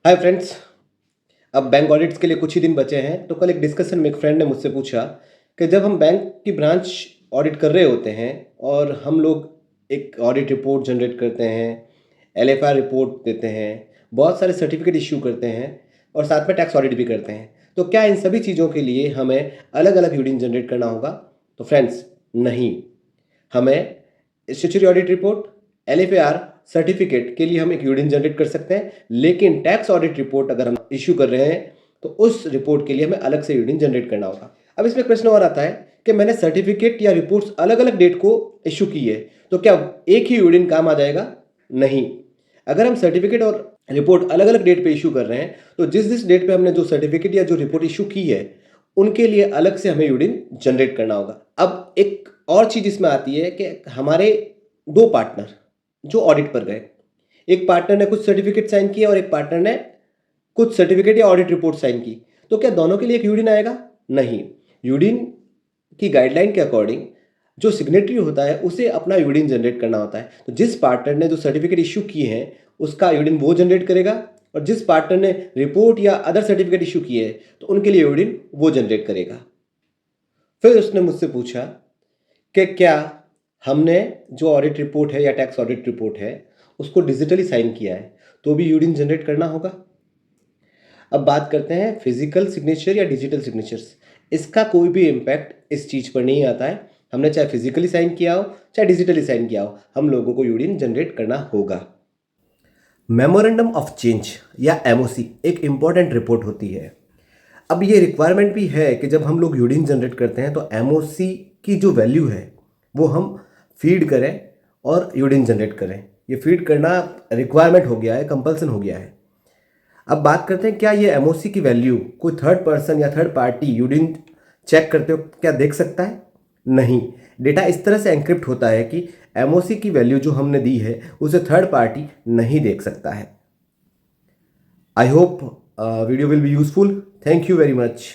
Hi friends. अब bank audits के लिए कुछ ही दिन बचे हैं, तो कल एक डिस्कशन में एक फ्रेंड ने मुझसे पूछा कि जब हम बैंक की ब्रांच ऑडिट कर रहे होते हैं और हम लोग एक ऑडिट रिपोर्ट जनरेट करते हैं, एलएफआर रिपोर्ट देते हैं, बहुत सारे सर्टिफिकेट इश्यू करते हैं और साथ में टैक्स ऑडिट भी करते हैं, तो क्या इन सभी चीज़ों के लिए हमें अलग अलग यूडिन जनरेट करना होगा? तो फ्रेंड्स, नहीं। हमें statutory audit report, LFR certificate के लिए हम एक यूडिन जनरेट कर सकते हैं, लेकिन टैक्स ऑडिट रिपोर्ट अगर हम इश्यू कर रहे हैं तो उस रिपोर्ट के लिए हमें अलग से यूडिन जनरेट करना होगा। अब इसमें प्रश्न और आता है कि मैंने सर्टिफिकेट या रिपोर्ट्स अलग अलग डेट को इश्यू की है, तो क्या एक ही यूडिन काम आ जाएगा? नहीं। अगर हम सर्टिफिकेट और रिपोर्ट अलग अलग डेट पे इशू कर रहे हैं, तो जिस डेट पे हमने जो सर्टिफिकेट या जो रिपोर्ट इशू की है उनके लिए अलग से हमें यूडिन जनरेट करना होगा। अब एक और चीज़ इसमें आती है कि हमारे दो पार्टनर जो ऑडिट पर गए, एक पार्टनर ने कुछ सर्टिफिकेट साइन किया और एक पार्टनर ने कुछ सर्टिफिकेट या ऑडिट रिपोर्ट साइन की, तो क्या दोनों के लिए एक यूडिन आएगा? नहीं। यूडिन की गाइडलाइन के अकॉर्डिंग जो सिग्नेटरी होता है उसे अपना यूडिन जनरेट करना होता है। तो जिस पार्टनर ने जो सर्टिफिकेट इशू किए हैं उसका यूडिन वो जनरेट करेगा, और जिस पार्टनर ने रिपोर्ट या अदर सर्टिफिकेट इशू किए हैं तो उनके लिए यूडिन वो जनरेट करेगा। फिर उसने मुझसे पूछा कि क्या हमने जो ऑडिट रिपोर्ट है या टैक्स ऑडिट रिपोर्ट है उसको डिजिटली साइन किया है तो भी यूडिन जनरेट करना होगा? अब बात करते हैं फिजिकल सिग्नेचर या डिजिटल सिग्नेचर्स। इसका कोई भी इम्पैक्ट इस चीज़ पर नहीं आता है। हमने चाहे फिजिकली साइन किया हो चाहे डिजिटली साइन किया हो, हम लोगों को यूडिन जनरेट करना होगा। मेमोरेंडम ऑफ चेंज या एमओसी एक इम्पॉर्टेंट रिपोर्ट होती है। अब ये रिक्वायरमेंट भी है कि जब हम लोग यूडिन जनरेट करते हैं तो एमओसी की जो वैल्यू है वो हम फीड करें और यूडिन जनरेट करें। ये फीड करना रिक्वायरमेंट हो गया है, कंपल्सन हो गया है। अब बात करते हैं, क्या ये एमओसी की वैल्यू कोई थर्ड पर्सन या थर्ड पार्टी यूडिन चेक करते हो क्या देख सकता है? नहीं। डेटा इस तरह से एनक्रिप्ट होता है कि एमओसी की वैल्यू जो हमने दी है उसे थर्ड पार्टी नहीं देख सकता है। I hope video will be useful. Thank you very much.